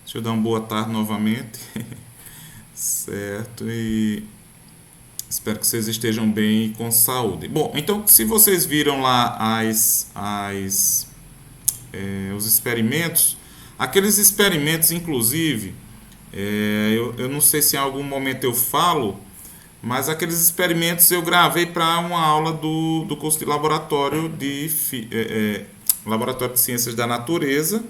Deixa eu dar uma boa tarde novamente. Certo, e espero que vocês estejam bem e com saúde. Bom, então se vocês viram lá os experimentos, aqueles experimentos, inclusive, eu não sei se em algum momento eu falo, mas aqueles experimentos eu gravei para uma aula do curso de laboratório de ciências da natureza.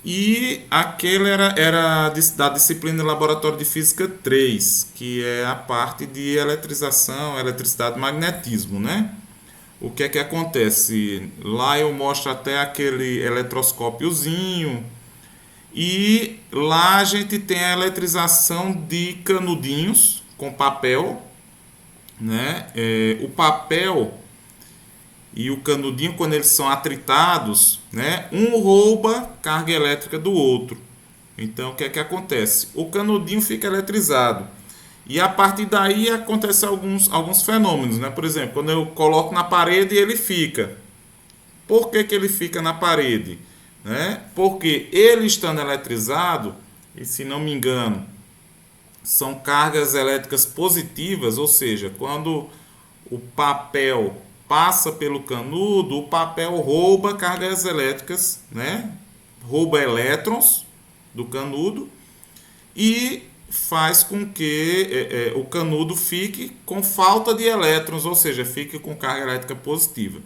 E aquele era da disciplina de Laboratório de Física 3, que é a parte de eletrização, eletricidade e magnetismo, né? O que é que acontece? Lá eu mostro até aquele eletroscópiozinho e lá a gente tem a eletrização de canudinhos com papel, né? O papel e o canudinho, quando eles são atritados, né, um rouba carga elétrica do outro. Então, o que é que acontece? O canudinho fica eletrizado. E a partir daí acontecem alguns fenômenos. Né? Por exemplo, quando eu coloco na parede, ele fica. Por que ele fica na parede? Né? Porque ele estando eletrizado, e se não me engano, são cargas elétricas positivas, ou seja, quando o papel passa pelo canudo, o papel rouba cargas elétricas, né? Rouba elétrons do canudo e faz com que o canudo fique com falta de elétrons, ou seja, fique com carga elétrica positiva.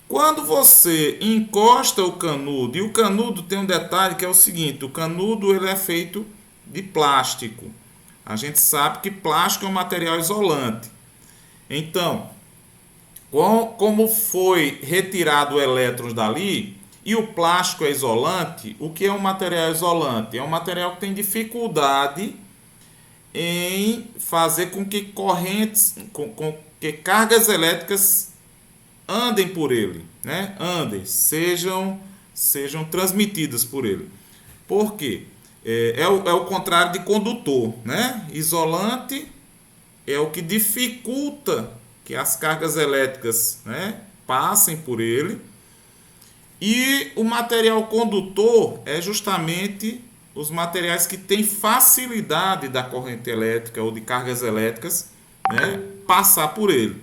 Quando você encosta o canudo, e o canudo tem um detalhe que é o seguinte, o canudo ele é feito de plástico. A gente sabe que plástico é um material isolante. Então, como foi retirado elétrons dali, e o plástico é isolante, o que é um material isolante? É um material que tem dificuldade em fazer com que correntes, com que cargas elétricas andem por ele, né? Sejam transmitidas por ele. Por quê? É o contrário de condutor, né? Isolante é o que dificulta que as cargas elétricas, né, passem por ele. E o material condutor é justamente os materiais que têm facilidade da corrente elétrica ou de cargas elétricas, né, passar por ele.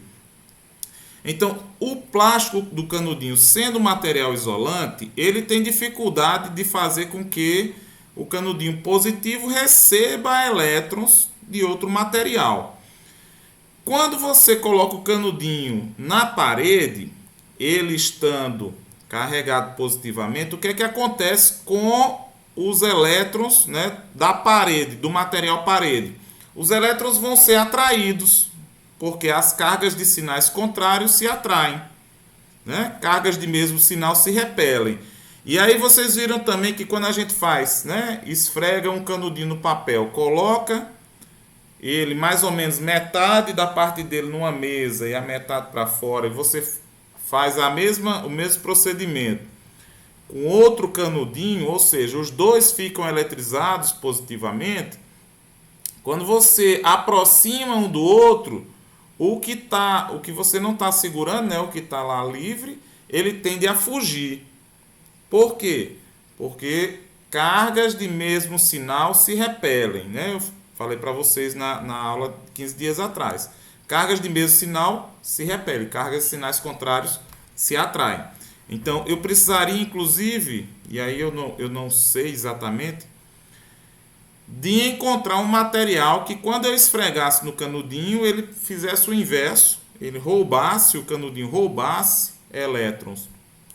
Então, o plástico do canudinho, sendo material isolante, ele tem dificuldade de fazer com que o canudinho positivo receba elétrons de outro material. Quando você coloca o canudinho na parede, ele estando carregado positivamente, o que é que acontece com os elétrons, né, da parede, do material parede? Os elétrons vão ser atraídos, porque as cargas de sinais contrários se atraem, né? Cargas de mesmo sinal se repelem. E aí vocês viram também que quando a gente faz, né, esfrega um canudinho no papel, coloca ele mais ou menos metade da parte dele numa mesa e a metade para fora, e você faz o mesmo procedimento com outro canudinho, ou seja, os dois ficam eletrizados positivamente. Quando você aproxima um do outro, o que você não está segurando, né, o que está lá livre, ele tende a fugir. Por quê? Porque cargas de mesmo sinal se repelem, né? Eu falei para vocês na aula de 15 dias atrás. Cargas de mesmo sinal se repelem, cargas de sinais contrários se atraem. Então, eu precisaria, inclusive, e aí eu não sei exatamente, de encontrar um material que quando eu esfregasse no canudinho, ele fizesse o inverso, o canudinho roubasse elétrons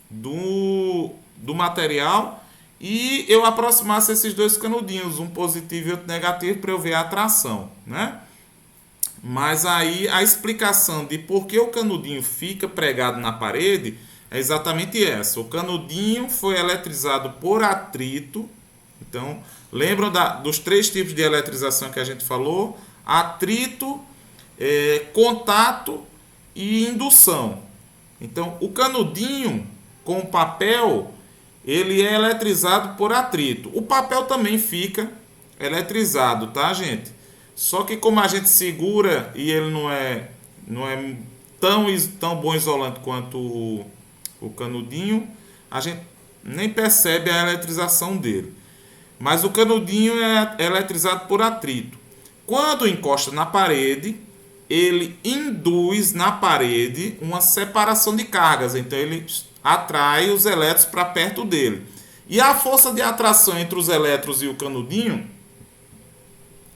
do material e eu aproximasse esses dois canudinhos, um positivo e outro negativo, para eu ver a atração, né? Mas aí a explicação de por que o canudinho fica pregado na parede é exatamente essa. O canudinho foi eletrizado por atrito. Então, lembram dos três tipos de eletrização que a gente falou? Atrito, contato e indução. Então, o canudinho com o papel, ele é eletrizado por atrito. O papel também fica eletrizado, tá, gente? Só que como a gente segura e ele não é tão bom isolante quanto o canudinho, a gente nem percebe a eletrização dele. mas o canudinho é eletrizado por atrito. Quando encosta na parede, ele induz na parede uma separação de cargas, então ele atrai os elétrons para perto dele. E a força de atração entre os elétrons e o canudinho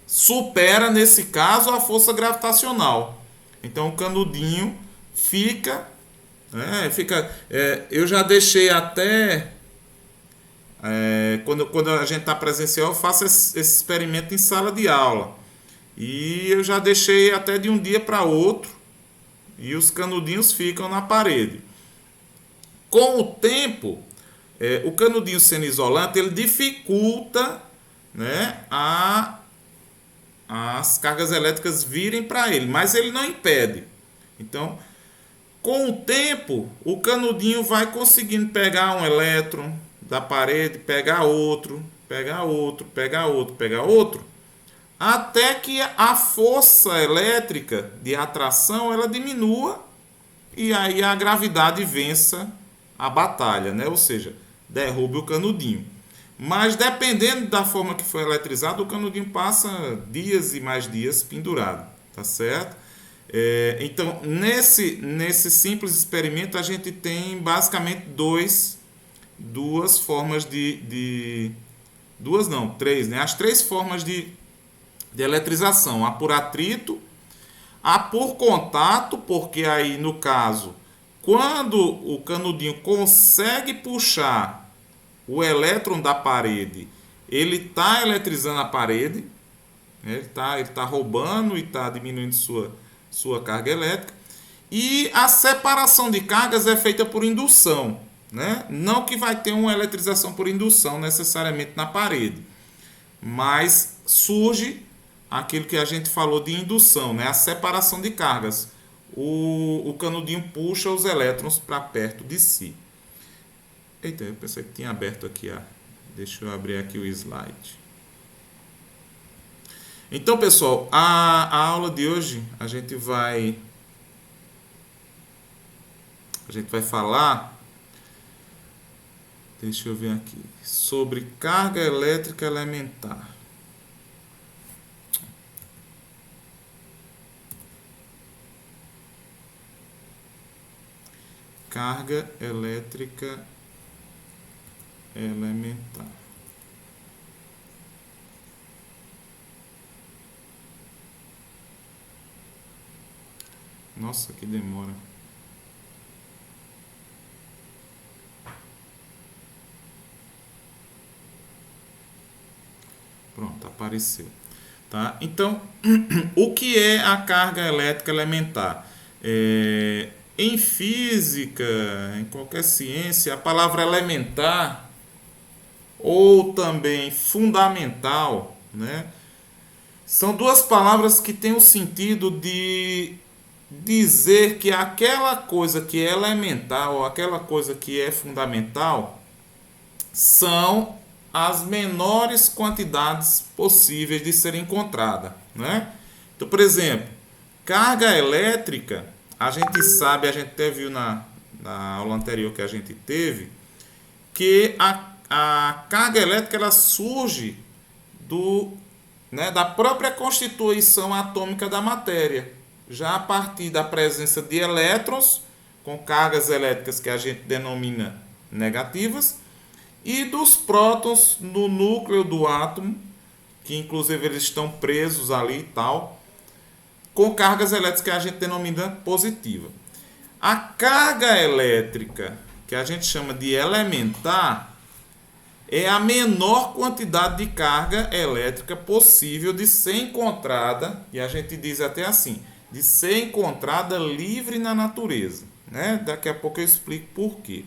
supera, nesse caso, a força gravitacional. Então o canudinho fica... eu já deixei até... quando a gente está presencial, eu faço esse experimento em sala de aula. E eu já deixei até de um dia para outro. E os canudinhos ficam na parede. Com o tempo, o canudinho sendo isolante, ele dificulta, né, as cargas elétricas virem para ele. Mas ele não impede. Então, com o tempo, o canudinho vai conseguindo pegar um elétron da parede, pegar outro, pegar outro, pegar outro, pegar outro, até que a força elétrica de atração ela diminua e aí a gravidade vença a batalha, né? Ou seja, derrube o canudinho. Mas dependendo da forma que foi eletrizado, o canudinho passa dias e mais dias pendurado, tá certo? Então, nesse simples experimento, a gente tem basicamente duas formas três, né? As três formas de eletrização: a por atrito, a por contato, porque aí no caso, quando o canudinho consegue puxar o elétron da parede, ele está eletrizando a parede, né? Ele tá roubando e está diminuindo sua carga elétrica. E a separação de cargas é feita por indução, né? Não que vai ter uma eletrização por indução necessariamente na parede, mas surge aquilo que a gente falou de indução, né? A separação de cargas. O canudinho puxa os elétrons para perto de si. Eita, eu pensei que tinha aberto aqui. Deixa eu abrir aqui o slide. Então, pessoal, a aula de hoje a gente vai falar, deixa eu ver aqui, sobre carga elétrica elementar. Carga elétrica elementar. Nossa, que demora. Pronto, apareceu. Tá? Então, o que é a carga elétrica elementar? Em física, em qualquer ciência, a palavra elementar ou também fundamental, né, são duas palavras que têm o sentido de dizer que aquela coisa que é elementar ou aquela coisa que é fundamental são as menores quantidades possíveis de ser encontrada, né? Então, por exemplo, carga elétrica, a gente sabe, a gente até viu na aula anterior que a gente teve, que a carga elétrica ela surge da própria constituição atômica da matéria, já a partir da presença de elétrons com cargas elétricas que a gente denomina negativas e dos prótons no núcleo do átomo, que inclusive eles estão presos ali e tal, com cargas elétricas que a gente denomina positiva. A carga elétrica, que a gente chama de elementar, é a menor quantidade de carga elétrica possível de ser encontrada, e a gente diz até assim, de ser encontrada livre na natureza, né? Daqui a pouco eu explico por quê.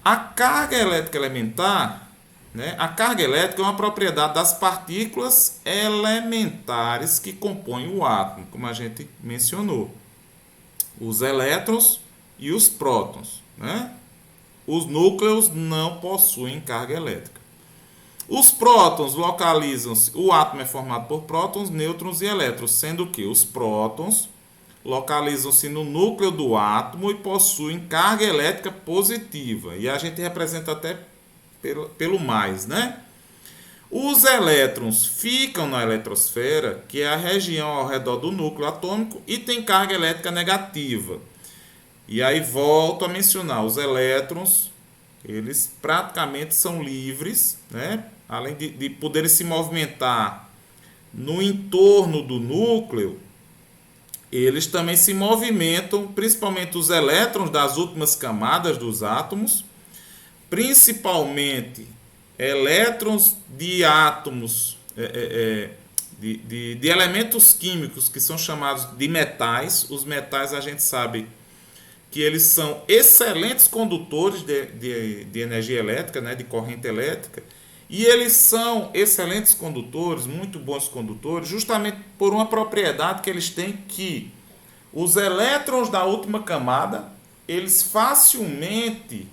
A carga elétrica elementar, né? A carga elétrica é uma propriedade das partículas elementares que compõem o átomo, como a gente mencionou. Os elétrons e os prótons, né? Os núcleos não possuem carga elétrica. Os prótons localizam-se, o átomo é formado por prótons, nêutrons e elétrons, sendo que os prótons localizam-se no núcleo do átomo e possuem carga elétrica positiva. E a gente representa até pelo mais, né? Os elétrons ficam na eletrosfera, que é a região ao redor do núcleo atômico, e tem carga elétrica negativa. E aí volto a mencionar, os elétrons, eles praticamente são livres, né? Além de poderem se movimentar no entorno do núcleo, eles também se movimentam, principalmente os elétrons das últimas camadas dos átomos, principalmente elétrons de átomos, de elementos químicos que são chamados de metais. Os metais a gente sabe que eles são excelentes condutores de energia elétrica, né, de corrente elétrica, e eles são excelentes condutores, muito bons condutores, justamente por uma propriedade que eles têm, que os elétrons da última camada, eles facilmente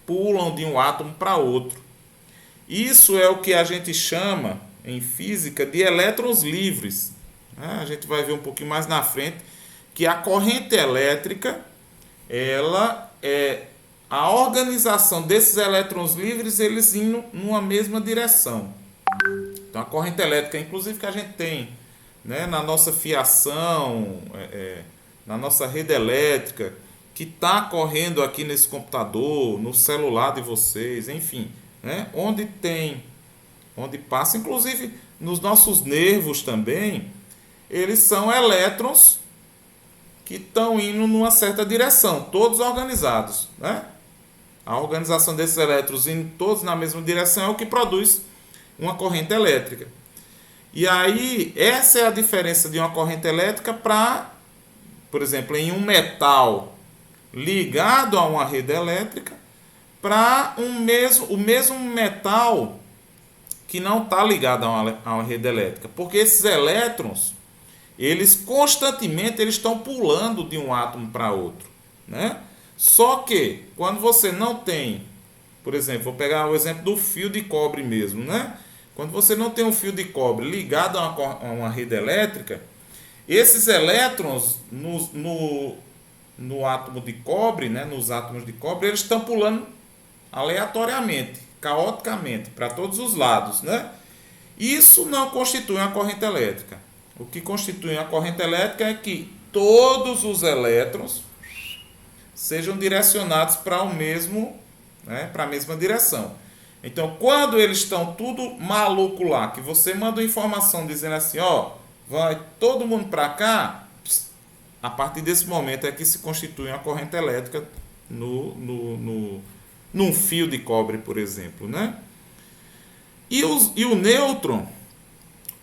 pulam de um átomo para outro. Isso é o que a gente chama, em física, de elétrons livres. A gente vai ver um pouquinho mais na frente que a corrente elétrica, ela é a organização desses elétrons livres, eles indo numa mesma direção. Então a corrente elétrica, inclusive, que a gente tem, né, na nossa fiação, na nossa rede elétrica, que está correndo aqui nesse computador, no celular de vocês, enfim, né, onde passa, inclusive nos nossos nervos também, eles são elétrons que estão indo numa certa direção, todos organizados, né? A organização desses elétrons indo todos na mesma direção é o que produz uma corrente elétrica. E aí, essa é a diferença de uma corrente elétrica para, por exemplo, em um metal ligado a uma rede elétrica, para o mesmo metal que não está ligado a uma rede elétrica. Porque esses elétrons, eles constantemente estão pulando de um átomo para outro, né? Só que quando você não tem, por exemplo, vou pegar o exemplo do fio de cobre mesmo, né? Quando você não tem um fio de cobre ligado a uma rede elétrica, esses elétrons no átomo de cobre, né, nos átomos de cobre, eles estão pulando aleatoriamente, caoticamente, para todos os lados, né? Isso não constitui uma corrente elétrica. O que constitui uma corrente elétrica é que todos os elétrons sejam direcionados para o mesmo, né, para a mesma direção. Então, quando eles estão tudo maluco lá, que você manda uma informação dizendo assim, ó, vai todo mundo para cá, a partir desse momento é que se constitui uma corrente elétrica num fio de cobre, por exemplo, né? E o nêutron,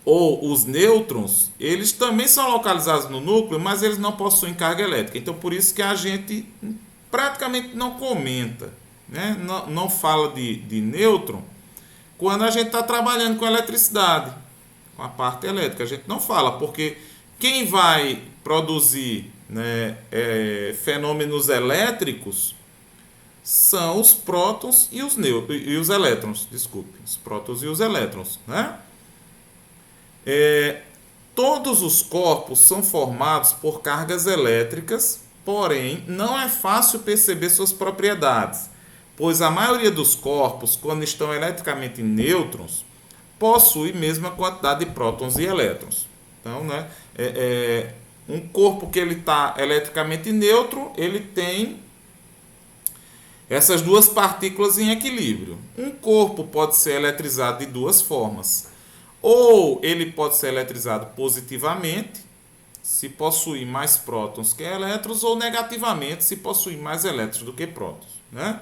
ou os nêutrons, eles também são localizados no núcleo, mas eles não possuem carga elétrica. Então, por isso que a gente praticamente não comenta, né? Não fala de nêutron quando a gente está trabalhando com eletricidade, com a parte elétrica. A gente não fala, porque quem vai produzir, né, fenômenos elétricos são os prótons e os elétrons, desculpe, os prótons e os elétrons, né? Todos os corpos são formados por cargas elétricas, porém não é fácil perceber suas propriedades, pois a maioria dos corpos, quando estão eletricamente nêutrons, possui a mesma quantidade de prótons e elétrons. Então, né, um corpo que ele está eletricamente neutro, ele tem essas duas partículas em equilíbrio. Um corpo pode ser eletrizado de duas formas. Ou ele pode ser eletrizado positivamente, se possuir mais prótons que elétrons, ou negativamente, se possuir mais elétrons do que prótons, né?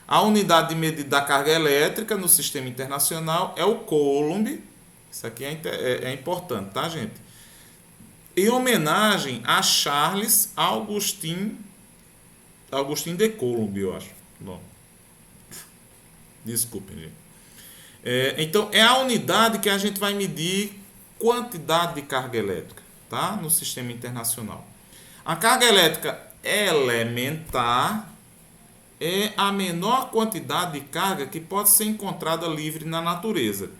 A unidade de medida da carga elétrica no sistema internacional é o Coulomb. Isso aqui é importante, tá, gente? Em homenagem a Charles Augustin de Coulomb, eu acho. Bom, desculpem, gente. Então, é a unidade que a gente vai medir quantidade de carga elétrica, tá? No sistema internacional. A carga elétrica elementar é a menor quantidade de carga que pode ser encontrada livre na natureza.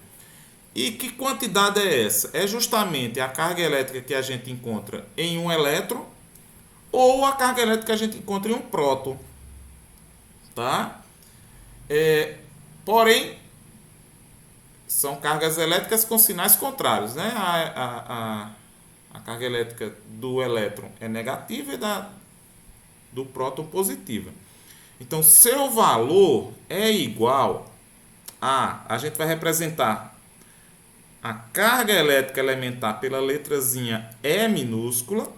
E que quantidade é essa? É justamente a carga elétrica que a gente encontra em um elétron ou a carga elétrica que a gente encontra em um próton, tá? Porém, são cargas elétricas com sinais contrários, né? A carga elétrica do elétron é negativa e do próton positiva. Então, seu valor é igual a gente vai representar a carga elétrica elementar pela letrazinha E minúscula,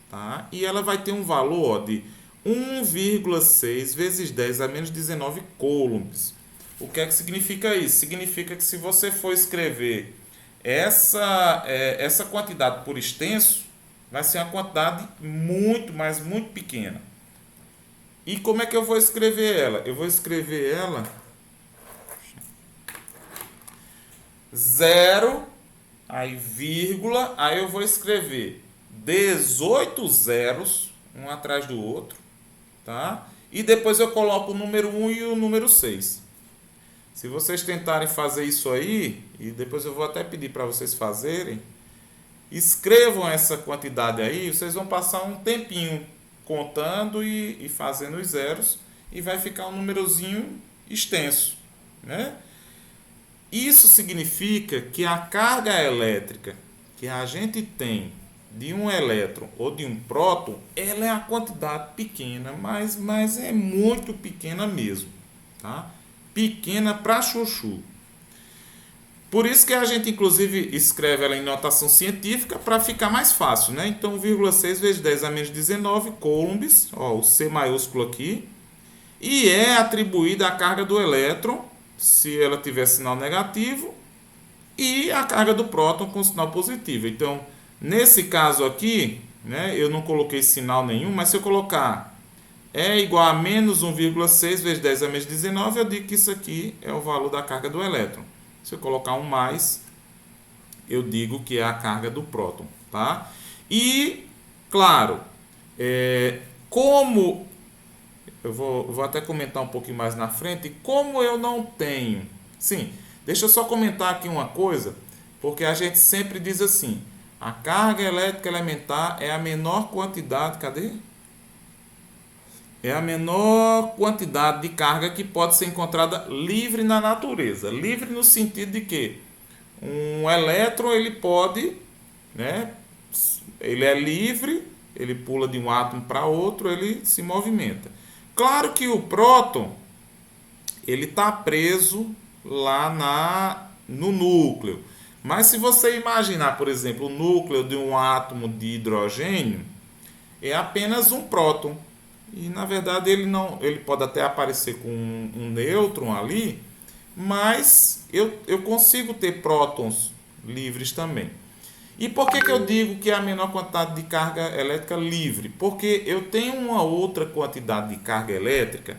tá? E ela vai ter um valor de 1,6 vezes 10 a menos 19 coulombs. O que é que significa isso? Significa que se você for escrever essa quantidade por extenso, vai ser uma quantidade muito, mas muito pequena. E como é que eu vou escrever ela? Eu vou escrever ela 0, aí vírgula, aí eu vou escrever 18 zeros, um atrás do outro, tá? E depois eu coloco o número 1 e o número 6. Se vocês tentarem fazer isso aí, e depois eu vou até pedir para vocês fazerem, escrevam essa quantidade aí, vocês vão passar um tempinho contando e fazendo os zeros, e vai ficar um númerozinho extenso, né? Isso significa que a carga elétrica que a gente tem de um elétron ou de um próton, ela é a quantidade pequena, mas é muito pequena mesmo, tá? Pequena para chuchu. Por isso que a gente inclusive escreve ela em notação científica para ficar mais fácil, né? Então, 1,6 vezes 10 a menos 19 coulombs, ó, o C maiúsculo aqui, e é atribuída a carga do elétron, se ela tiver sinal negativo, e a carga do próton com sinal positivo. Então, nesse caso aqui, né, eu não coloquei sinal nenhum, mas se eu colocar é igual a menos 1,6 vezes 10 a menos 19, eu digo que isso aqui é o valor da carga do elétron. Se eu colocar um mais, eu digo que é a carga do próton, tá? E, claro, como eu vou até comentar um pouquinho mais na frente, como eu não tenho... Sim, deixa eu só comentar aqui uma coisa, porque a gente sempre diz assim, a carga elétrica elementar é a menor quantidade... Cadê? É a menor quantidade de carga que pode ser encontrada livre na natureza. Livre no sentido de que um elétron ele pode, né, ele é livre, ele pula de um átomo para outro, ele se movimenta. Claro que o próton ele está preso lá no núcleo. Mas se você imaginar, por exemplo, o núcleo de um átomo de hidrogênio, é apenas um próton. E na verdade ele pode até aparecer com um nêutron ali, mas eu consigo ter prótons livres também. E por que eu digo que é a menor quantidade de carga elétrica livre? Porque eu tenho uma outra quantidade de carga elétrica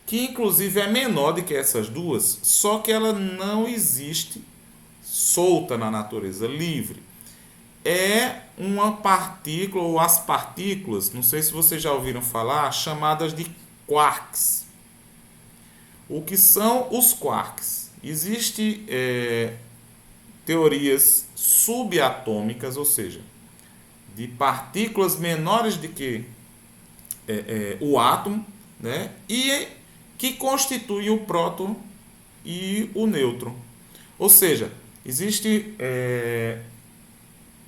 que inclusive é menor do que essas duas, só que ela não existe solta na natureza, livre. É uma partícula ou as partículas, não sei se vocês já ouviram falar, chamadas de quarks. O que são os quarks? Existem teorias subatômicas, ou seja, de partículas menores do que o átomo, né? E que constituem o próton e o nêutron. Ou seja, existe...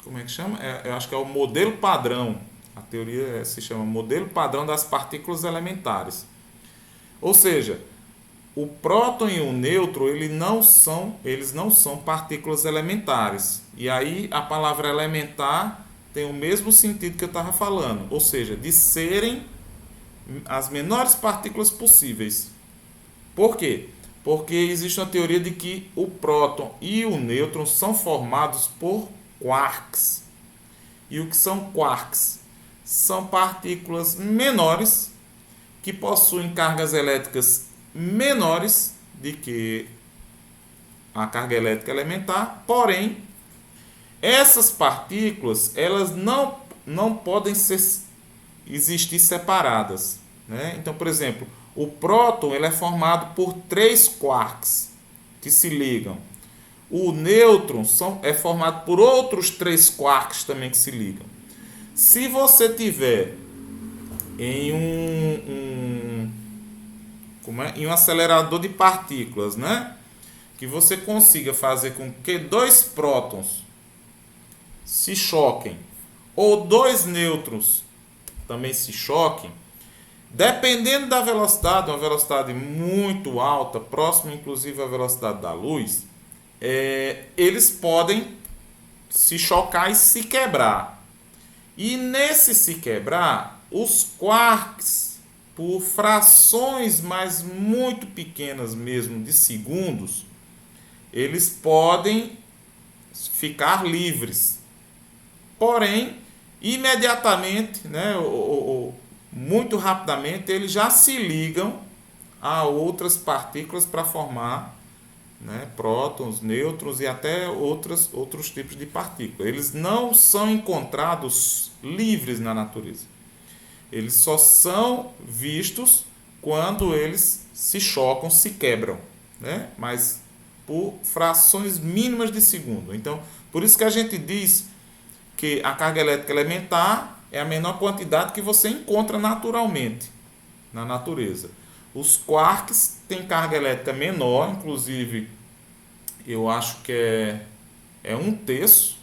como é que chama? Eu acho que é o modelo padrão. A teoria se chama modelo padrão das partículas elementares. Ou seja, o próton e o nêutron eles não são partículas elementares. E aí a palavra elementar tem o mesmo sentido que eu estava falando. Ou seja, de serem as menores partículas possíveis. Por quê? Porque existe uma teoria de que o próton e o nêutron são formados por quarks. E o que são quarks? São partículas menores que possuem cargas elétricas menores do que a carga elétrica elementar, porém essas partículas elas não podem existir separadas, né? Então, por exemplo, o próton ele é formado por 3 quarks que se ligam. O nêutron é formado por outros 3 quarks também que se ligam. Se você tiver em em um acelerador de partículas, né? Que você consiga fazer com que dois prótons se choquem ou dois nêutrons também se choquem, dependendo da velocidade, uma velocidade muito alta, próxima inclusive à velocidade da luz, eles podem se chocar e se quebrar. E nesse se quebrar, os quarks, por frações mais muito pequenas mesmo de segundos, eles podem ficar livres. Porém, imediatamente, né, ou muito rapidamente, eles já se ligam a outras partículas para formar, né, prótons, nêutrons e até outros tipos de partículas. Eles não são encontrados livres na natureza. Eles só são vistos quando eles se chocam, se quebram, né? Mas por frações mínimas de segundo. Então, por isso que a gente diz que a carga elétrica elementar é a menor quantidade que você encontra naturalmente na natureza. Os quarks têm carga elétrica menor, inclusive eu acho que é 1/3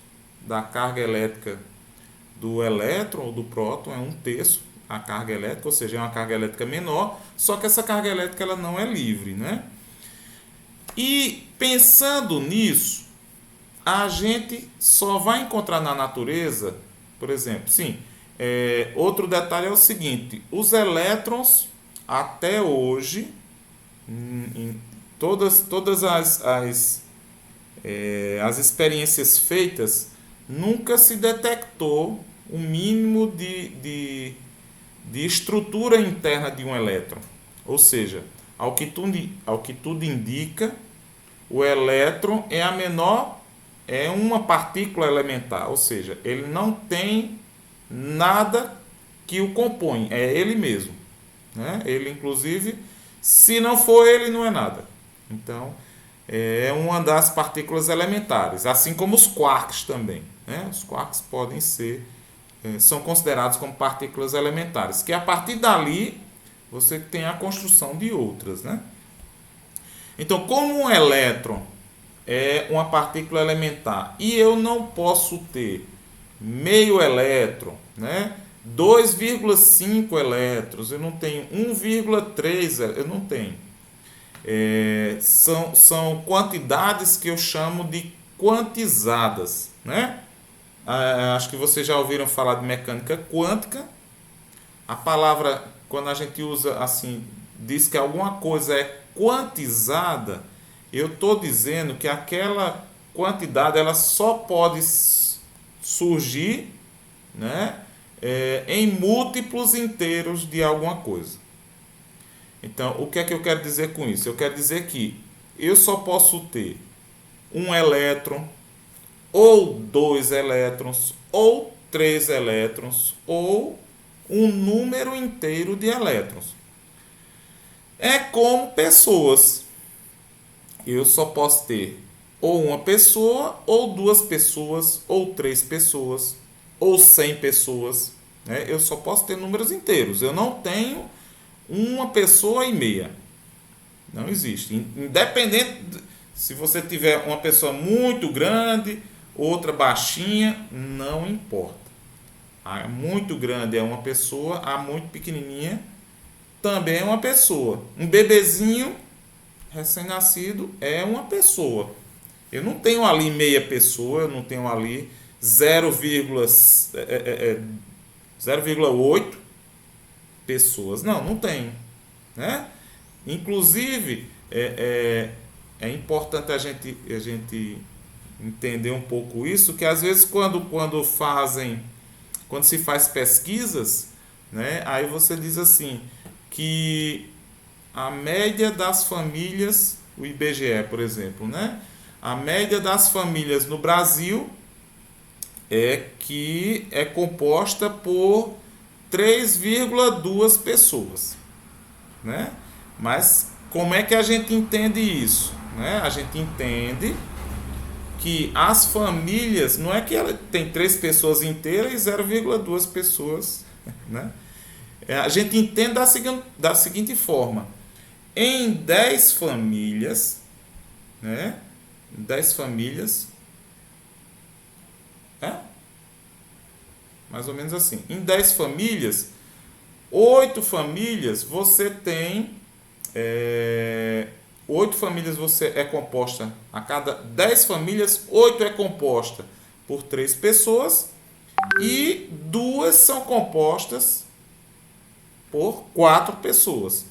da carga elétrica do elétron ou do próton, é 1/3 a carga elétrica, ou seja, é uma carga elétrica menor, só que essa carga elétrica ela não é livre, né? E pensando nisso, a gente só vai encontrar na natureza, por exemplo, outro detalhe é o seguinte: os elétrons até hoje, em todas as experiências feitas, nunca se detectou o mínimo de estrutura interna de um elétron. Ou seja, ao que tudo indica, o elétron é uma partícula elementar, ou seja, ele não tem nada que o compõe, é ele mesmo, né? Ele, inclusive, se não for ele, não é nada. Então, é uma das partículas elementares, assim como os quarks também, né? Os quarks são considerados como partículas elementares, que a partir dali você tem a construção de outras, né? Então, como um elétron é uma partícula elementar e eu não posso ter meio elétron, né? 2,5 elétrons, eu não tenho 1,3, eu não tenho. São quantidades que eu chamo de quantizadas, né? Acho que vocês já ouviram falar de mecânica quântica. A palavra, quando a gente usa assim, diz que alguma coisa é quantizada, eu estou dizendo que aquela quantidade ela só pode surgir, né, em múltiplos inteiros de alguma coisa. Então, o que é que eu quero dizer com isso? Eu quero dizer que eu só posso ter um elétron, ou 2 elétrons, ou 3 elétrons, ou um número inteiro de elétrons. É como pessoas. Eu só posso ter ou uma pessoa, ou 2 pessoas, ou 3 pessoas, ou 100 pessoas, né? Eu só posso ter números inteiros. Eu não tenho uma pessoa e meia. Não existe. Independente se você tiver uma pessoa muito grande, outra baixinha, não importa. A muito grande é uma pessoa, a muito pequenininha também é uma pessoa. Um bebezinho recém-nascido é uma pessoa. Eu não tenho ali meia pessoa, eu não tenho ali 0,8 pessoas. Não tenho, né? Inclusive, é importante a gente entender um pouco isso, que às vezes quando se faz pesquisas, né, aí você diz assim, que a média das famílias, o IBGE, por exemplo, né, a média das famílias no Brasil é composta por 3,2 pessoas, né? Mas como é que a gente entende isso, né? A gente entende que as famílias, não é que ela tem 3 pessoas inteiras e 0,2 pessoas, né? A gente entende da seguinte forma: em 10 famílias, né? 10 famílias, mais ou menos assim. Em 10 famílias, 8 famílias você tem 8 famílias você é composta, a cada 10 famílias, 8 é composta por 3 pessoas e 2 são compostas por 4 pessoas.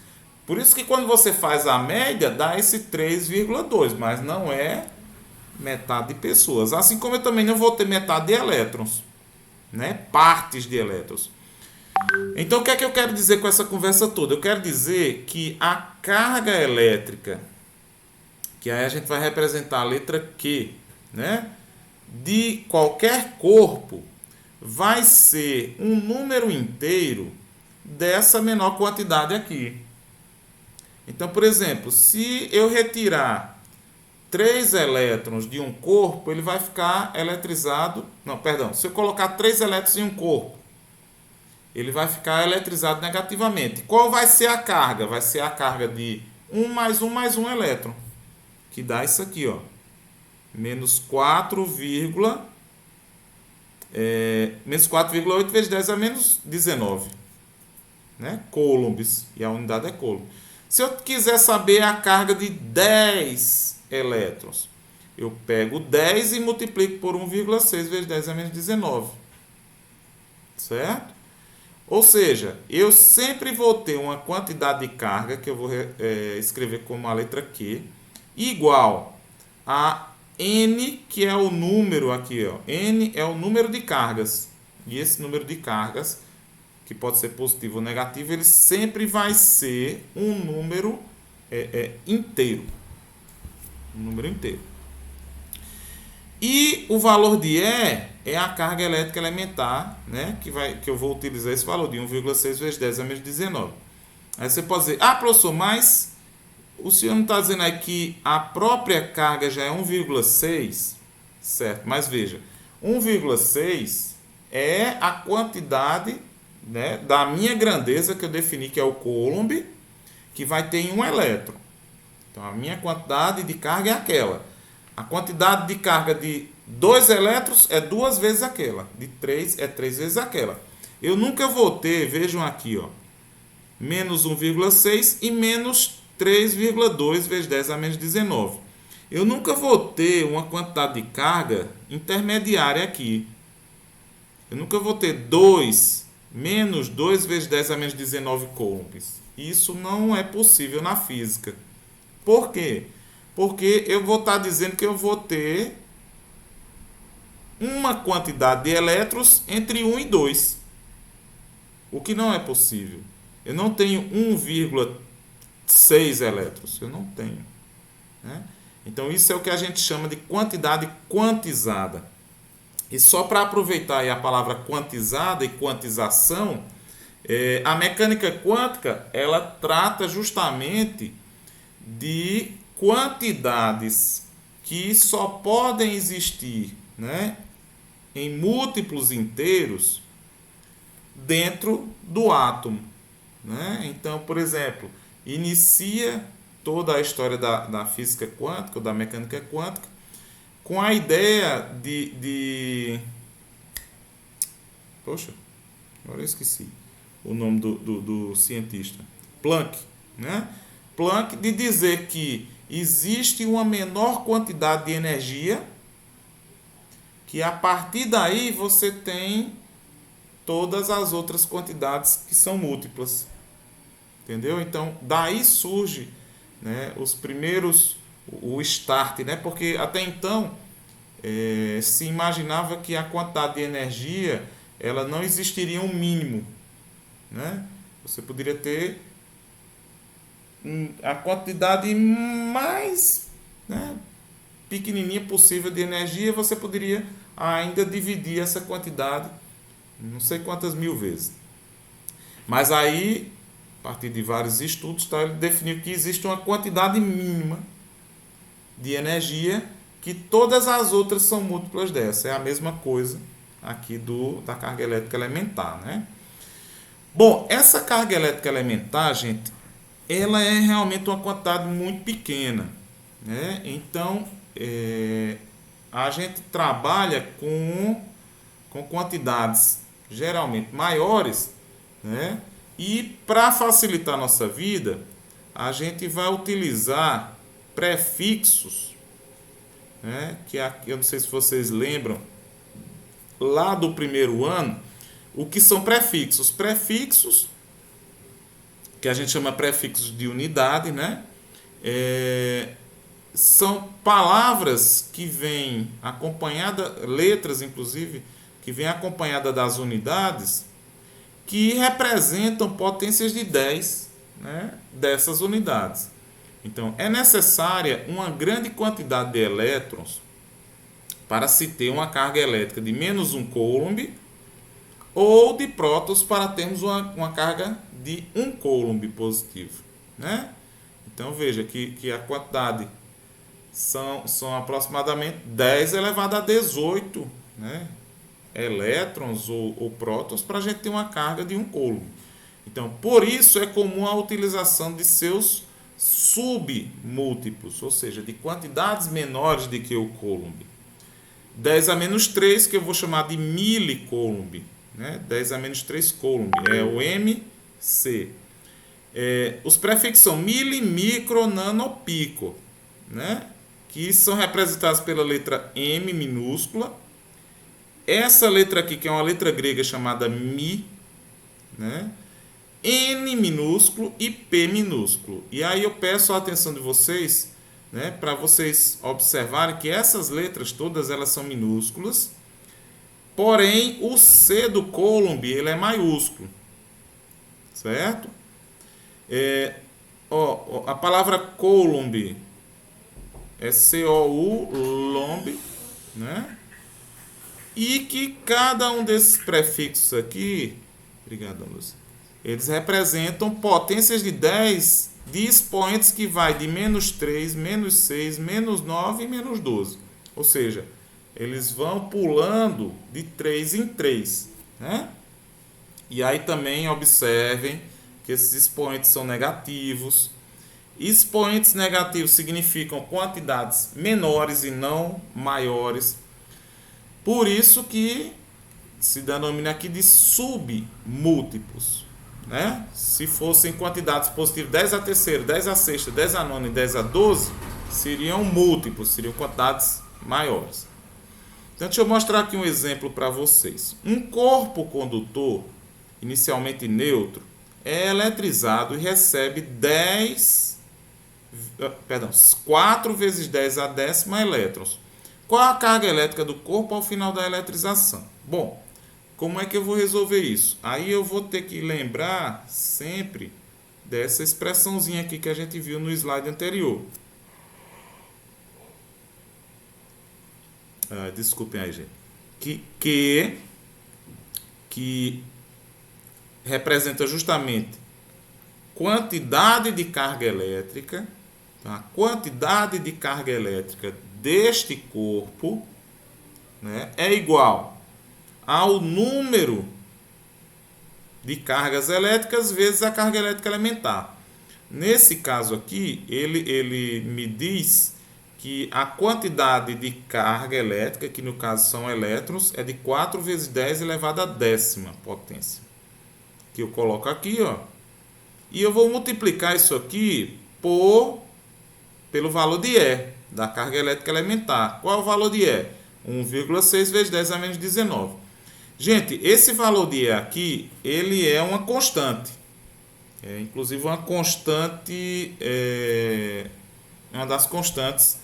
Por isso que quando você faz a média, dá esse 3,2, mas não é metade de pessoas. Assim como eu também não vou ter metade de elétrons, né? Partes de elétrons. Então, o que é que eu quero dizer com essa conversa toda? Eu quero dizer que a carga elétrica, que aí a gente vai representar a letra Q, né? De qualquer corpo, vai ser um número inteiro dessa menor quantidade aqui. Então, por exemplo, se eu retirar 3 elétrons de um corpo, ele vai ficar eletrizado. Não, perdão. Se eu colocar 3 elétrons em um corpo, ele vai ficar eletrizado negativamente. Qual vai ser a carga? Vai ser a carga de 1 mais 1 mais 1 elétron, que dá isso aqui, ó. Menos 4,8 vezes 10 a menos 19. Né? Coulombs. E a unidade é coulomb. Se eu quiser saber a carga de 10 elétrons, eu pego 10 e multiplico por 1,6 vezes 10 a menos 19. Certo? Ou seja, eu sempre vou ter uma quantidade de carga, que eu vou escrever como a letra Q, igual a N, que é o número aqui, ó. N é o número de cargas. E esse número de cargas, que pode ser positivo ou negativo, ele sempre vai ser um número inteiro. Um número inteiro. E o valor de E é a carga elétrica elementar, né? Que eu vou utilizar esse valor de 1,6 vezes 10 a menos 19. Aí você pode dizer, professor, mas o senhor não está dizendo aí que a própria carga já é 1,6? Certo, mas veja, 1,6 é a quantidade, né, da minha grandeza que eu defini, que é o Coulomb, que vai ter em um elétron. Então, a minha quantidade de carga é aquela. A quantidade de carga de 2 elétrons é 2 vezes aquela. De 3 é 3 vezes aquela. Eu nunca vou ter, vejam aqui, ó, menos 1,6 e menos 3,2 vezes 10 a menos 19. Eu nunca vou ter uma quantidade de carga intermediária aqui. Eu nunca vou ter 2 menos 2 vezes 10 a menos 19 coulombs. Isso não é possível na física. Por quê? Porque eu vou estar dizendo que eu vou ter uma quantidade de elétrons entre 1 e 2. O que não é possível. Eu não tenho 1,6 elétrons. Eu não tenho. Né? Então, isso é o que a gente chama de quantidade quantizada. E só para aproveitar aí a palavra quantizada e quantização, a mecânica quântica, ela trata justamente de quantidades que só podem existir, né, em múltiplos inteiros dentro do átomo. Né? Então, por exemplo, inicia toda a história da física quântica, ou da mecânica quântica, com a ideia Poxa, agora eu esqueci o nome do cientista. Planck, né? Planck, de dizer que existe uma menor quantidade de energia, que a partir daí você tem todas as outras quantidades que são múltiplas. Entendeu? Então, daí surge, né, os primeiros, o start, né? Porque até então se imaginava que a quantidade de energia ela não existiria um mínimo. Né? Você poderia ter a quantidade mais, né, pequenininha possível de energia, você poderia ainda dividir essa quantidade não sei quantas mil vezes. Mas aí, a partir de vários estudos, ele definiu que existe uma quantidade mínima de energia, que todas as outras são múltiplas dessa. É a mesma coisa aqui da carga elétrica elementar. Né? Bom, essa carga elétrica elementar, gente, ela é realmente uma quantidade muito pequena, né? Então, a gente trabalha com quantidades geralmente maiores, né? E para facilitar a nossa vida, a gente vai utilizar prefixos, né? Que eu não sei se vocês lembram lá do primeiro ano, o que são prefixos. Prefixos, que a gente chama prefixos de unidade, né? São palavras que vêm acompanhadas, letras inclusive, que vêm acompanhadas das unidades, que representam potências de 10, né, dessas unidades. Então, é necessária uma grande quantidade de elétrons para se ter uma carga elétrica de menos 1 coulomb, ou de prótons para termos uma carga de 1 coulomb positivo, né? Então, veja que a quantidade são aproximadamente 10 elevado a 18, né, elétrons ou prótons para a gente ter uma carga de 1 coulomb. Então, por isso é comum a utilização de seus submúltiplos, ou seja, de quantidades menores do que o coulomb. 10 a menos 3, que eu vou chamar de milicoulomb, né? 10 a menos 3 coulomb, é o MC. Os prefixos são mili, micro, nano, pico, né? Que são representados pela letra M minúscula. Essa letra aqui, que é uma letra grega chamada Mi, né? N minúsculo e P minúsculo. E aí eu peço a atenção de vocês, né, para vocês observarem que essas letras todas elas são minúsculas, porém o C do coulomb ele é maiúsculo, certo? A palavra coulomb é C-O-U, lomb, né? E que cada um desses prefixos aqui, obrigado, Lúcia, eles representam potências de 10 de expoentes que vai de menos 3, menos 6, menos 9 e menos 12. Ou seja, eles vão pulando de 3 em 3, né? E aí também observem que esses expoentes são negativos. Expoentes negativos significam quantidades menores e não maiores. Por isso que se denomina aqui de submúltiplos, né? Se fossem quantidades positivas 10 a terceira, 10 a sexta, 10 a nona e 10 a 12, seriam múltiplos, seriam quantidades maiores. Então, deixa eu mostrar aqui um exemplo para vocês. Um corpo condutor, inicialmente neutro, é eletrizado e recebe 4 vezes 10 a décima elétrons. Qual a carga elétrica do corpo ao final da eletrização? Bom, como é que eu vou resolver isso? Aí eu vou ter que lembrar sempre dessa expressãozinha aqui que a gente viu no slide anterior. Desculpem aí, gente. Que representa justamente quantidade de carga elétrica. Então, a quantidade de carga elétrica deste corpo, né, é igual ao número de cargas elétricas vezes a carga elétrica elementar. Nesse caso aqui, ele me diz que a quantidade de carga elétrica, que no caso são elétrons, é de 4 vezes 10 elevado a décima potência. Que eu coloco aqui, ó, e eu vou multiplicar isso aqui pelo valor de E, da carga elétrica elementar. Qual é o valor de E? 1,6 vezes 10 a menos 19. Gente, esse valor de E aqui, ele é uma constante. Inclusive uma constante, uma das constantes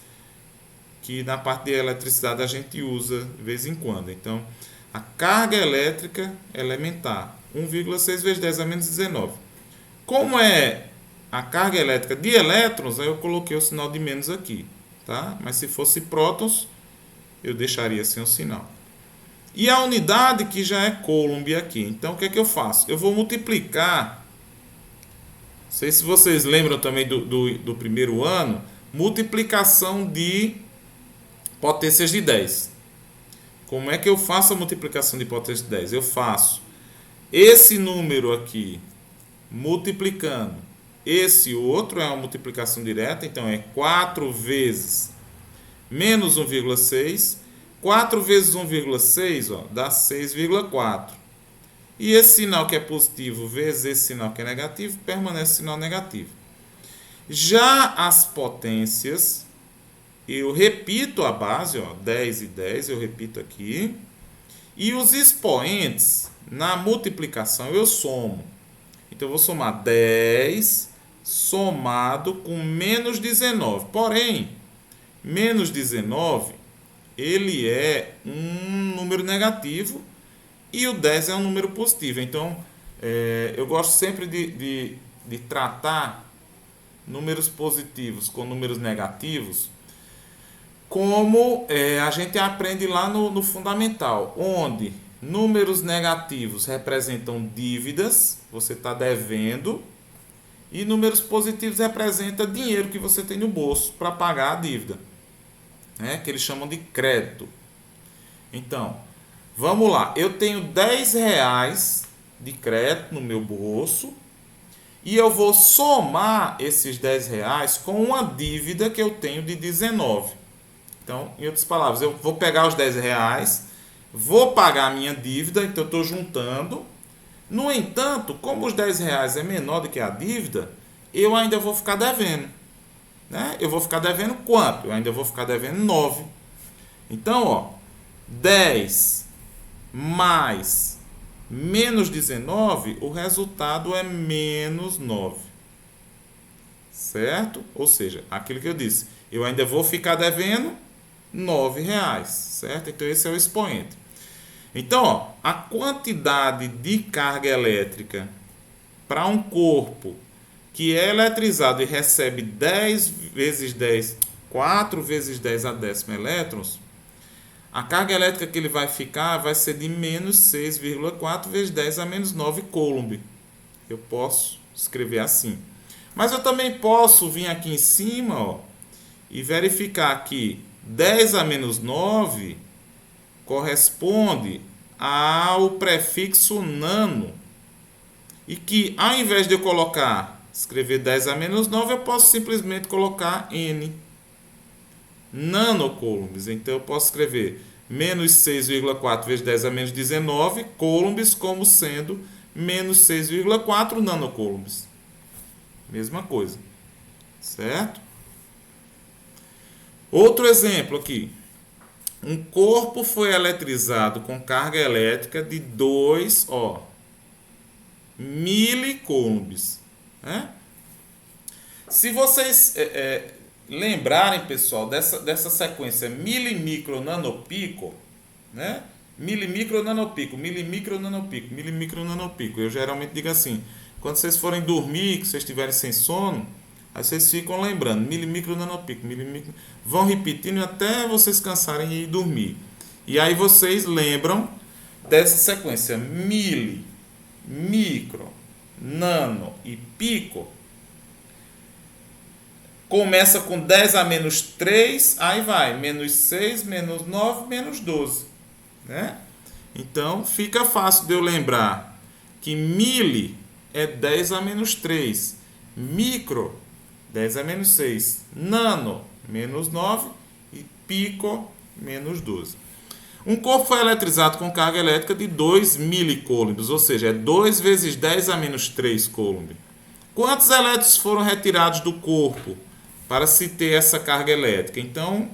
que na parte de eletricidade a gente usa de vez em quando. Então, a carga elétrica elementar, 1,6 vezes 10 a menos 19. Como é a carga elétrica de elétrons, aí eu coloquei o sinal de menos aqui, tá? Mas se fosse prótons, eu deixaria sem o sinal. E a unidade que já é coulomb aqui. Então, o que é que eu faço? Eu vou multiplicar, não sei se vocês lembram também do primeiro ano, multiplicação de potências de 10. Como é que eu faço a multiplicação de potência de 10? Eu faço esse número aqui multiplicando Esse outro é uma multiplicação direta, então é 4 vezes menos 1,6. 4 vezes 1,6 dá 6,4. E esse sinal que é positivo vezes esse sinal que é negativo, permanece sinal negativo. Já as potências, eu repito a base, 10 e 10, eu repito aqui. E os expoentes, na multiplicação, eu somo. Então, eu vou somar 10 somado com menos 19. Porém, menos 19, ele é um número negativo e o 10 é um número positivo. Então, eu gosto sempre de tratar números positivos com números negativos, como a gente aprende lá no fundamental, onde números negativos representam dívidas, você está devendo, e números positivos representam dinheiro que você tem no bolso para pagar a dívida, que eles chamam de crédito. Então, vamos lá, eu tenho 10 reais de crédito no meu bolso, e eu vou somar esses 10 reais com uma dívida que eu tenho de 19. Então, em outras palavras, eu vou pegar os 10 reais, vou pagar a minha dívida, então eu estou juntando. No entanto, como os 10 reais é menor do que a dívida, eu ainda vou ficar devendo. Eu vou ficar devendo quanto? Eu ainda vou ficar devendo 9. Então, 10 mais menos 19, o resultado é menos 9. Certo? Ou seja, aquilo que eu disse, eu ainda vou ficar devendo 9 reais, certo? Então, esse é o expoente. Então, a quantidade de carga elétrica para um corpo que é eletrizado e recebe 10 vezes 10, 4 vezes 10 a décima elétrons, a carga elétrica que ele vai ficar vai ser de menos 6,4 vezes 10 a menos 9 coulomb. Eu posso escrever assim. Mas eu também posso vir aqui em cima e verificar que 10 a menos 9 corresponde ao prefixo nano. E que ao invés de eu escrever 10 a menos 9, eu posso simplesmente colocar N. Nanocoulombs. Então eu posso escrever menos 6,4 vezes 10 a menos 19 coulombs como sendo menos 6,4 nanocoulombs. Mesma coisa. Certo? Outro exemplo aqui. Um corpo foi eletrizado com carga elétrica de 2 milicoulombs. Se vocês lembrarem, pessoal, dessa sequência milimicro nanopico, milimicro nanopico, milimicro nanopico, milimicro nanopico. Eu geralmente digo assim, quando vocês forem dormir, que vocês estiverem sem sono, aí vocês ficam lembrando, milimicro nanopico, milimicro, vão repetindo até vocês cansarem e ir dormir. E aí vocês lembram dessa sequência mili, micro, nano e pico. Começa com 10 a menos 3, aí vai menos 6, menos 9, menos 12. Então, fica fácil de eu lembrar que mili é 10 a menos 3, micro, 10 a menos 6, nano, menos 9 e pico, menos 12. Um corpo foi eletrizado com carga elétrica de 2 milicoulombs, ou seja, é 2 vezes 10 a menos 3 coulomb. Quantos elétrons foram retirados do corpo para se ter essa carga elétrica? Então,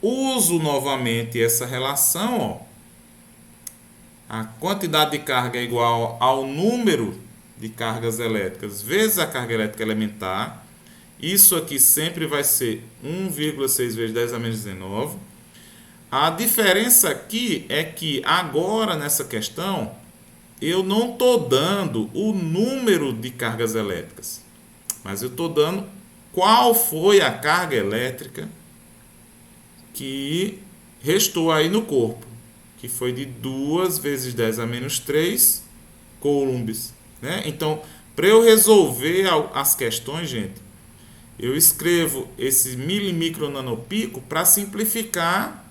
uso novamente essa relação. A quantidade de carga é igual ao número de cargas elétricas vezes a carga elétrica elementar. Isso aqui sempre vai ser 1,6 vezes 10 a menos 19. A diferença aqui é que agora nessa questão eu não estou dando o número de cargas elétricas, mas eu estou dando qual foi a carga elétrica que restou aí no corpo, que foi de 2 vezes 10 a menos 3 coulombs. Então, para eu resolver as questões, gente, eu escrevo esse milimicro nanopico para simplificar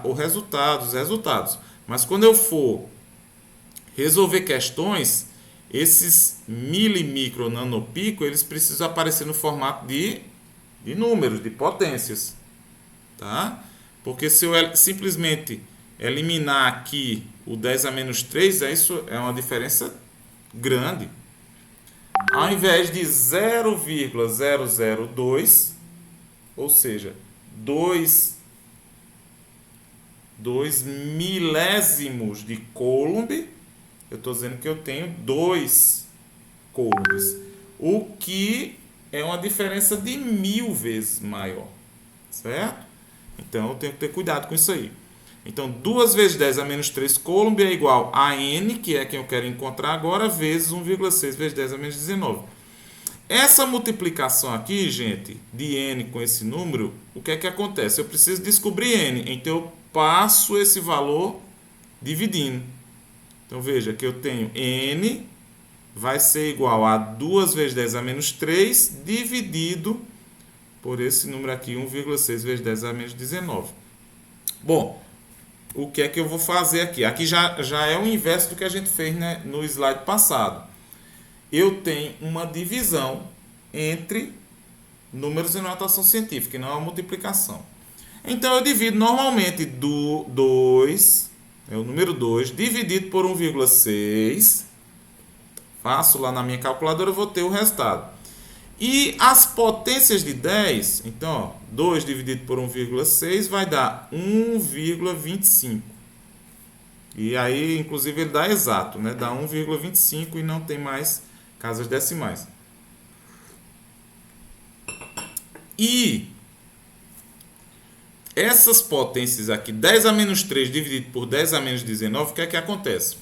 os resultados. Mas quando eu for resolver questões, esses mili, micro, nanopico, eles precisam aparecer no formato de números, de potências, tá? Porque se eu simplesmente eliminar aqui o 10 a menos 3, isso é uma diferença grande. Ao invés de 0,002, ou seja, 2 milésimos de coulomb, eu estou dizendo que eu tenho 2 coulombs, o que é uma diferença de 1000 vezes maior, certo? Então eu tenho que ter cuidado com isso aí. Então 2 vezes 10 a menos 3 coulomb é igual a n, que é quem eu quero encontrar agora, vezes 1,6 vezes 10 a menos 19. Essa multiplicação aqui, gente, de n com esse número, o que é que acontece? Eu preciso descobrir n, então eu passo esse valor dividindo. Então veja que eu tenho n vai ser igual a 2 vezes 10 a menos 3 dividido por esse número aqui, 1,6 vezes 10 a menos 19. Bom, o que é que eu vou fazer aqui? Aqui já é o inverso do que a gente fez, né, no slide passado. Eu tenho uma divisão entre números em notação científica, e não uma multiplicação. Então eu divido normalmente do 2, é o número 2, dividido por 1,6. Faço lá na minha calculadora, vou ter o resultado. E as potências de 10, então, ó, 2 dividido por 1,6 vai dar 1,25. E aí, inclusive, ele dá exato, né? Dá 1,25 e não tem mais casas decimais. E essas potências aqui, 10 a menos 3 dividido por 10 a menos 19, o que é que acontece?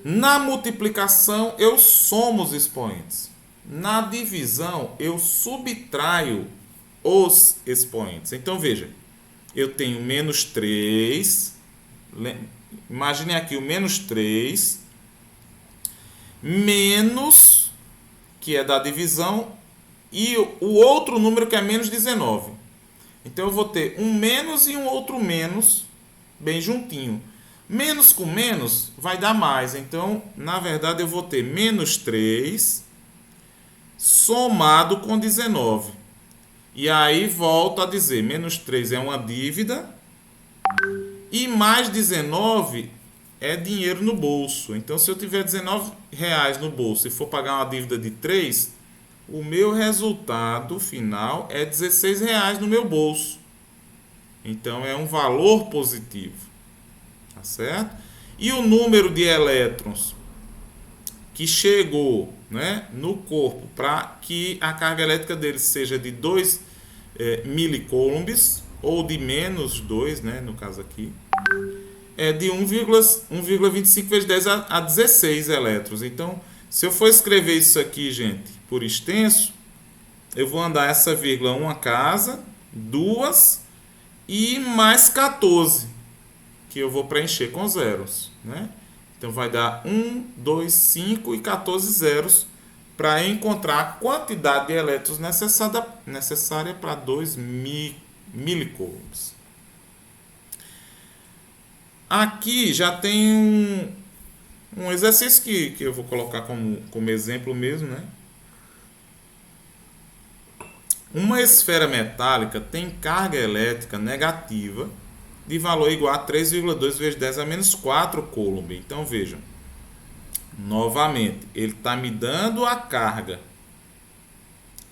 Na multiplicação, eu somo os expoentes. Na divisão, eu subtraio os expoentes. Então, veja, eu tenho menos 3. Imagine aqui o menos 3. Menos, que é da divisão, e o outro número que é menos 19. Então, eu vou ter um menos e um outro menos, bem juntinho. Menos com menos vai dar mais. Então, na verdade, eu vou ter menos 3 somado com 19. E aí, volto a dizer, menos 3 é uma dívida e mais 19 é dinheiro no bolso. Então, se eu tiver R$19 no bolso e for pagar uma dívida de 3, o meu resultado final é R$16 no meu bolso. Então, é um valor positivo. Tá certo? E o número de elétrons que chegou, né, no corpo para que a carga elétrica dele seja de 2 milicoulombs, ou de menos 2, né, no caso aqui, é de 1,25 vezes 10 a 16 elétrons. Então, se eu for escrever isso aqui, gente, por extenso, eu vou andar essa vírgula uma casa, 2 e mais 14, que eu vou preencher com zeros, né? Então vai dar 1, 2, 5 e 14 zeros para encontrar a quantidade de elétrons necessária para 2 milicoulombs. Aqui já tem um exercício que eu vou colocar como exemplo mesmo, né? Uma esfera metálica tem carga elétrica negativa de valor igual a 3,2 vezes 10 a menos 4 coulomb. Então, vejam. Novamente, ele está me dando a carga,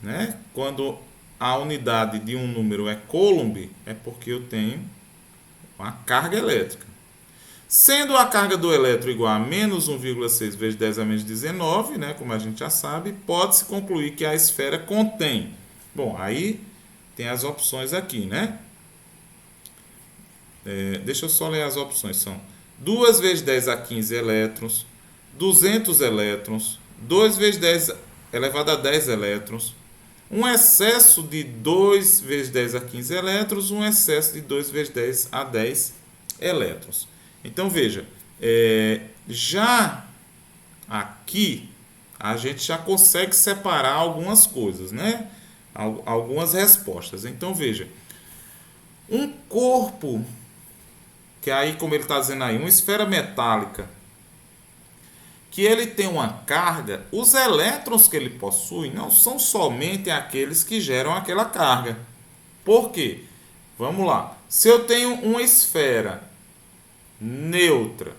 né? Quando a unidade de um número é coulomb, é porque eu tenho uma carga elétrica. Sendo a carga do elétron igual a menos 1,6 vezes 10 a menos 19, né? Como a gente já sabe, pode-se concluir que a esfera contém. Bom, aí tem as opções aqui, né? Deixa eu só ler as opções. São 2 vezes 10 a 15 elétrons, 200 elétrons, 2 vezes 10 elevado a 10 elétrons, um excesso de 2 vezes 10 a 15 elétrons, um excesso de 2 vezes 10 a 10 elétrons. Então, veja, já aqui a gente já consegue separar algumas coisas, né? Algumas respostas. Então, veja, um corpo, que aí, como ele está dizendo aí, uma esfera metálica que ele tem uma carga, os elétrons que ele possui não são somente aqueles que geram aquela carga. Por quê? Vamos lá. Se eu tenho uma esfera neutra,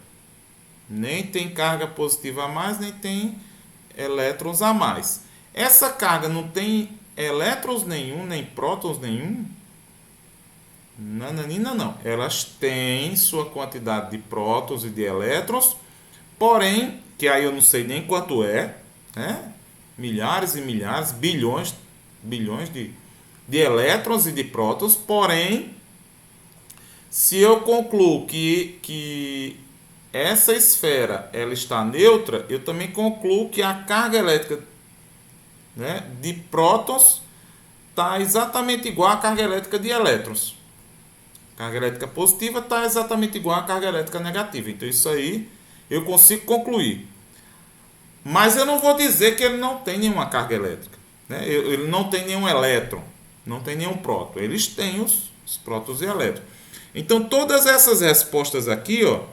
nem tem carga positiva a mais, nem tem elétrons a mais. Essa carga não tem elétrons nenhum, nem prótons nenhum? Nananina não. Elas têm sua quantidade de prótons e de elétrons, porém, que aí eu não sei nem quanto é, né? Milhares e milhares, bilhões de elétrons e de prótons, porém, se eu concluo que essa esfera ela está neutra, eu também concluo que a carga elétrica, né, de prótons está exatamente igual à carga elétrica de elétrons. A carga elétrica positiva está exatamente igual à carga elétrica negativa. Então isso aí eu consigo concluir. Mas eu não vou dizer que ele não tem nenhuma carga elétrica, né? Ele não tem nenhum elétron, não tem nenhum próton. Eles têm os prótons e elétrons. Então todas essas respostas aqui, ó,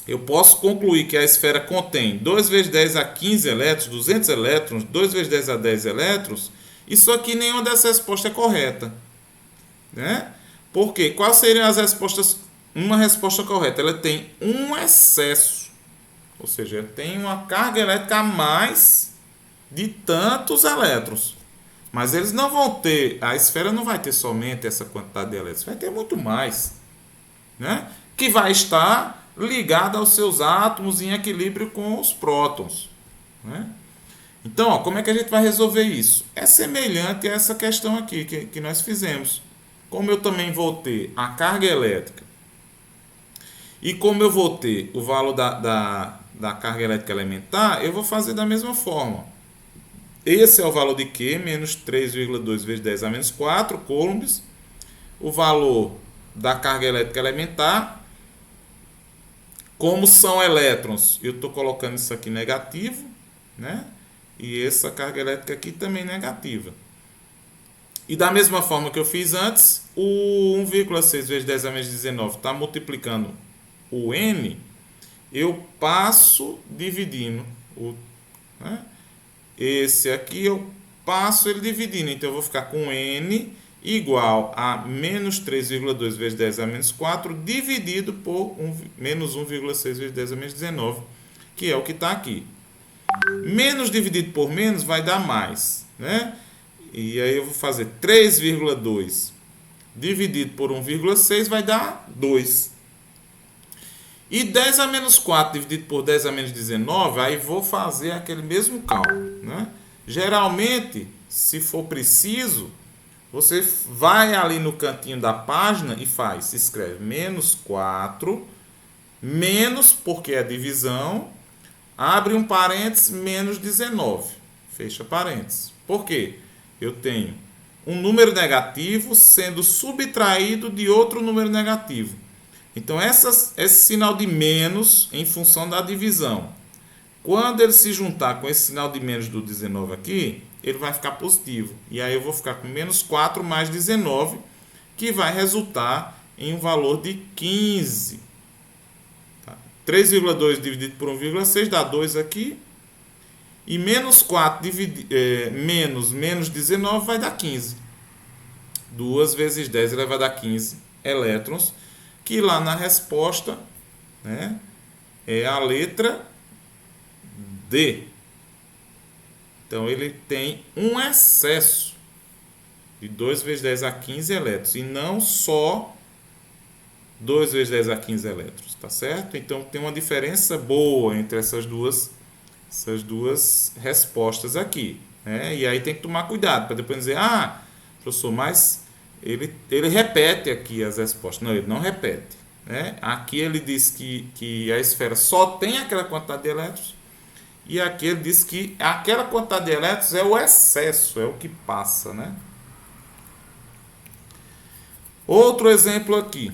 eu posso concluir que a esfera contém 2 vezes 10 a 15 elétrons, 200 elétrons, 2 vezes 10 a 10 elétrons. Isso aqui, nenhuma dessas respostas é correta, né? Por quê? Quais seriam as respostas? Uma resposta correta, ela tem um excesso, ou seja, tem uma carga elétrica a mais de tantos elétrons. Mas eles não vão ter, a esfera não vai ter somente essa quantidade de elétrons, vai ter muito mais, né? Que vai estar ligada aos seus átomos em equilíbrio com os prótons, né? Então, ó, como é que a gente vai resolver isso? É semelhante a essa questão aqui que nós fizemos. Como eu também vou ter a carga elétrica e como eu vou ter o valor da carga elétrica elementar, eu vou fazer da mesma forma. Esse é o valor de Q, menos 3,2 vezes 10 a menos 4 coulombs. O valor da carga elétrica elementar. Como são elétrons, eu estou colocando isso aqui negativo, né? E essa carga elétrica aqui também negativa. E da mesma forma que eu fiz antes, o 1,6 vezes 10 a menos 19 está multiplicando o N, eu passo dividindo né? Esse aqui eu passo ele dividindo, então eu vou ficar com N igual a menos 3,2 vezes 10 a menos 4 dividido por menos 1,6 vezes 10 a menos 19, que é o que está aqui. Menos dividido por menos vai dar mais, né? E aí eu vou fazer 3,2 dividido por 1,6 vai dar 2. E 10 a menos 4 dividido por 10 a menos 19, aí vou fazer aquele mesmo cálculo, né? Geralmente, se for preciso, você vai ali no cantinho da página e faz, escreve menos 4, menos, porque é divisão, abre um parênteses, menos 19, fecha parênteses. Por quê? Eu tenho um número negativo sendo subtraído de outro número negativo. Então, esse sinal de menos em função da divisão. Quando ele se juntar com esse sinal de menos do 19 aqui, ele vai ficar positivo. E aí eu vou ficar com menos 4 mais 19, que vai resultar em um valor de 15. Tá? 3,2 dividido por 1,6 dá 2 aqui. E menos 4 menos 19 vai dar 15. 2 vezes 10 ele vai dar 15 elétrons, que lá na resposta, né, é a letra D. Então ele tem um excesso de 2 vezes 10 a 15 elétrons, e não só 2 vezes 10 a 15 elétrons, tá certo? Então tem uma diferença boa entre essas duas respostas aqui, né? E aí tem que tomar cuidado para depois dizer, professor, mas ele repete aqui as respostas. Não, ele não repete, né? Aqui ele diz que a esfera só tem aquela quantidade de elétrons, e aqui ele diz que aquela quantidade de elétrons é o excesso, é o que passa, né? Outro exemplo aqui.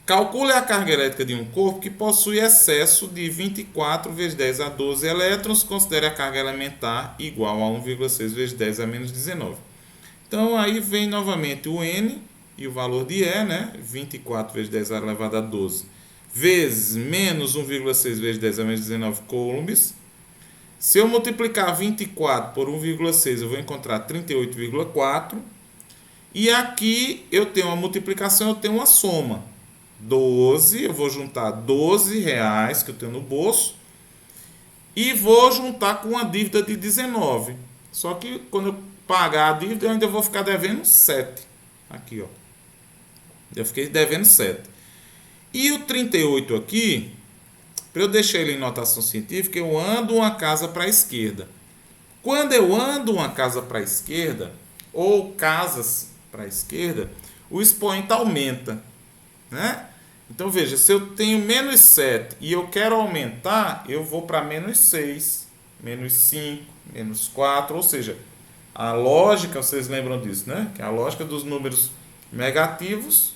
Calcule a carga elétrica de um corpo que possui excesso de 24 vezes 10 a 12 elétrons. Considere a carga elementar igual a 1,6 vezes 10 a menos 19. Então, aí vem novamente o N e o valor de E, né? 24 vezes 10 elevado a 12 vezes menos 1,6 vezes 10 a menos 19 coulombs. Se eu multiplicar 24 por 1,6, eu vou encontrar 38,4. E aqui eu tenho uma multiplicação, eu tenho uma soma. 12, eu vou juntar 12 reais que eu tenho no bolso e vou juntar com uma dívida de 19. Só que quando eu pagar a dívida, eu ainda vou ficar devendo 7. Aqui, ó. Eu fiquei devendo 7. E o 38 aqui, para eu deixar ele em notação científica, eu ando uma casa para a esquerda. Quando eu ando uma casa para a esquerda, ou casas para a esquerda, o expoente aumenta, né? Então veja, se eu tenho menos 7 e eu quero aumentar, eu vou para menos 6, menos 5, menos 4, ou seja, a lógica, vocês lembram disso, né? Que a lógica dos números negativos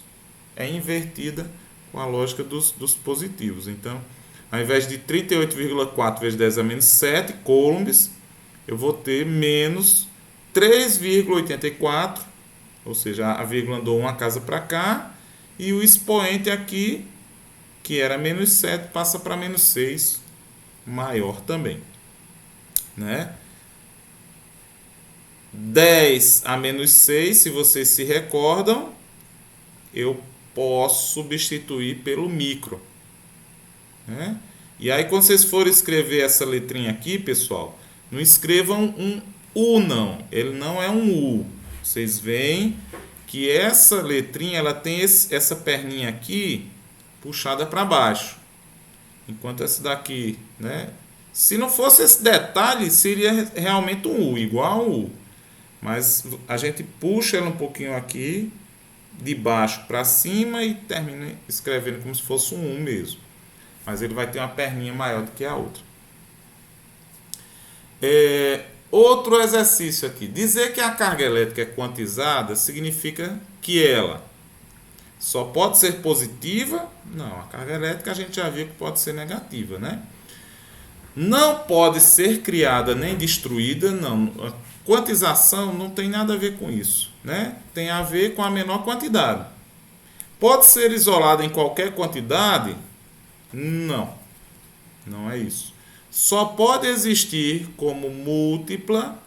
é invertida com a lógica dos positivos. Então, ao invés de 38,4 vezes 10 a menos 7 coulombs, eu vou ter menos 3,84, ou seja, a vírgula andou uma casa para cá, e o expoente aqui, que era menos 7, passa para menos 6, maior também, né? 10 a menos 6, se vocês se recordam, eu posso substituir pelo micro, né? E aí, quando vocês forem escrever essa letrinha aqui, pessoal, não escrevam um U, não. Ele não é um U. Vocês veem que essa letrinha ela tem essa perninha aqui puxada para baixo. Enquanto essa daqui, né? Se não fosse esse detalhe, seria realmente um U, igual a um U. Mas a gente puxa ela um pouquinho aqui, de baixo para cima, e termina escrevendo como se fosse um U mesmo. Mas ele vai ter uma perninha maior do que a outra. Outro exercício aqui. Dizer que a carga elétrica é quantizada significa que ela só pode ser positiva? Não, a carga elétrica a gente já viu que pode ser negativa, né? Não pode ser criada nem destruída, não. A quantização não tem nada a ver com isso, né? Tem a ver com a menor quantidade. Pode ser isolada em qualquer quantidade? Não, não é isso. Só pode existir como múltipla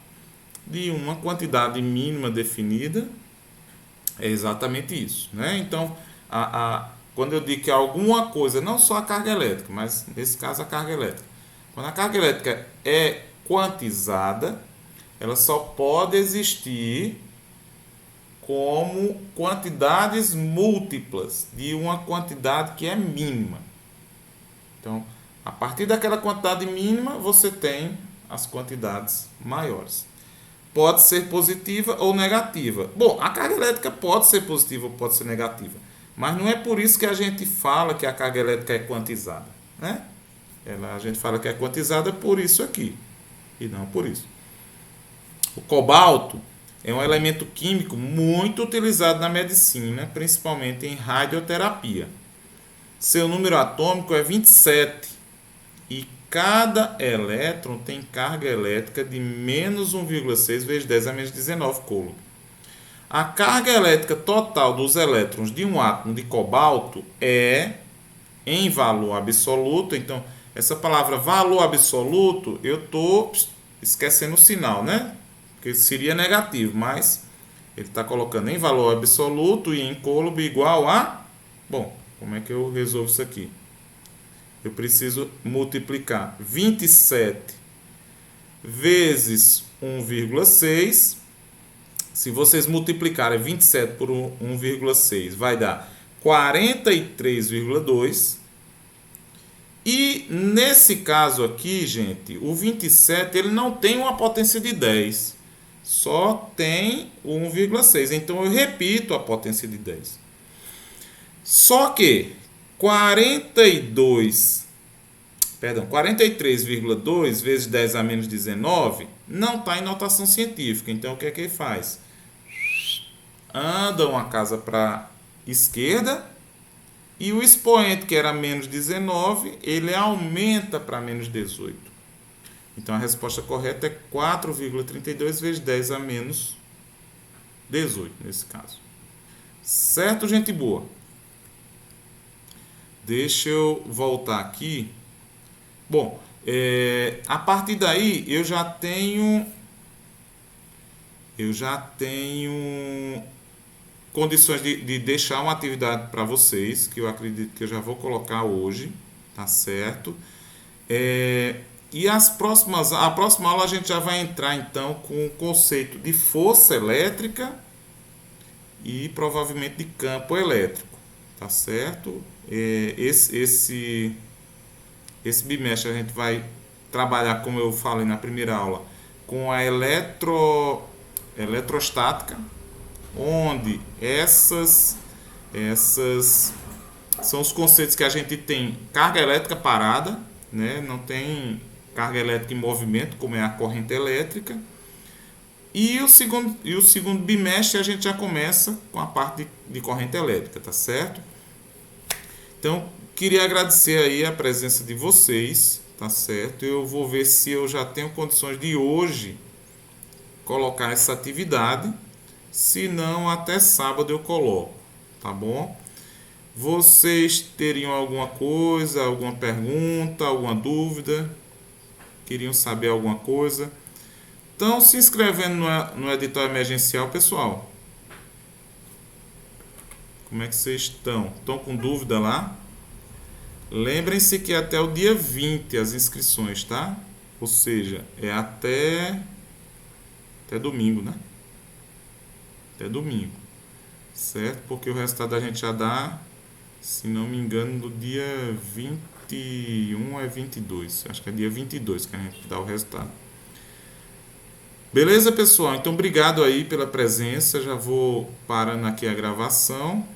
de uma quantidade mínima definida. É exatamente isso, né? Então, quando eu digo que alguma coisa, não só a carga elétrica, mas nesse caso a carga elétrica, quando a carga elétrica é quantizada, ela só pode existir como quantidades múltiplas de uma quantidade que é mínima. Então, a partir daquela quantidade mínima, você tem as quantidades maiores. Pode ser positiva ou negativa. Bom, a carga elétrica pode ser positiva ou pode ser negativa. Mas não é por isso que a gente fala que a carga elétrica é quantizada, né? A gente fala que é quantizada por isso aqui, e não por isso. O cobalto é um elemento químico muito utilizado na medicina, principalmente em radioterapia. Seu número atômico é 27 e cada elétron tem carga elétrica de menos 1,6 vezes 10 a menos 19 coulomb. A carga elétrica total dos elétrons de um átomo de cobalto é, em valor absoluto, então, essa palavra valor absoluto, eu estou esquecendo o sinal, né? Porque seria negativo, mas ele está colocando em valor absoluto e em coulomb igual a... Bom, como é que eu resolvo isso aqui? Eu preciso multiplicar 27 vezes 1,6. Se vocês multiplicarem 27 por 1,6, vai dar 43,2. E nesse caso aqui, gente, o 27 ele não tem uma potência de 10. Só tem o 1,6. Então eu repito a potência de 10. Só que 43,2 vezes 10 a menos 19 não está em notação científica. Então o que é que ele faz? Anda uma casa para a esquerda e o expoente, que era menos 19, ele aumenta para menos 18. Então a resposta correta é 4,32 vezes 10 a menos 18 nesse caso. Certo, gente boa? Deixa eu voltar aqui. Bom, a partir daí eu já tenho condições de deixar uma atividade para vocês, que eu acredito que eu já vou colocar hoje, tá certo? E a próxima aula a gente já vai entrar então com o conceito de força elétrica e provavelmente de campo elétrico, tá certo? Esse bimestre a gente vai trabalhar, como eu falei na primeira aula, com a eletrostática, onde essas são os conceitos que a gente tem carga elétrica parada, né? Não tem carga elétrica em movimento, como é a corrente elétrica. E o segundo bimestre a gente já começa com a parte de corrente elétrica, tá certo? Então, queria agradecer aí a presença de vocês, tá certo? Eu vou ver se eu já tenho condições de hoje colocar essa atividade. Se não, até sábado eu coloco, tá bom? Vocês teriam alguma coisa, alguma pergunta, alguma dúvida? Queriam saber alguma coisa? Estão se inscrevendo no edital emergencial, pessoal? Como é que vocês estão? Estão com dúvida lá? Lembrem-se que é até o dia 20 as inscrições, tá? Ou seja, é até domingo, né? Até domingo, certo? Porque o resultado a gente já dá, se não me engano, do dia 21 é 22. Acho que é dia 22 que a gente dá o resultado. Beleza, pessoal? Então, obrigado aí pela presença. Já vou parando aqui a gravação.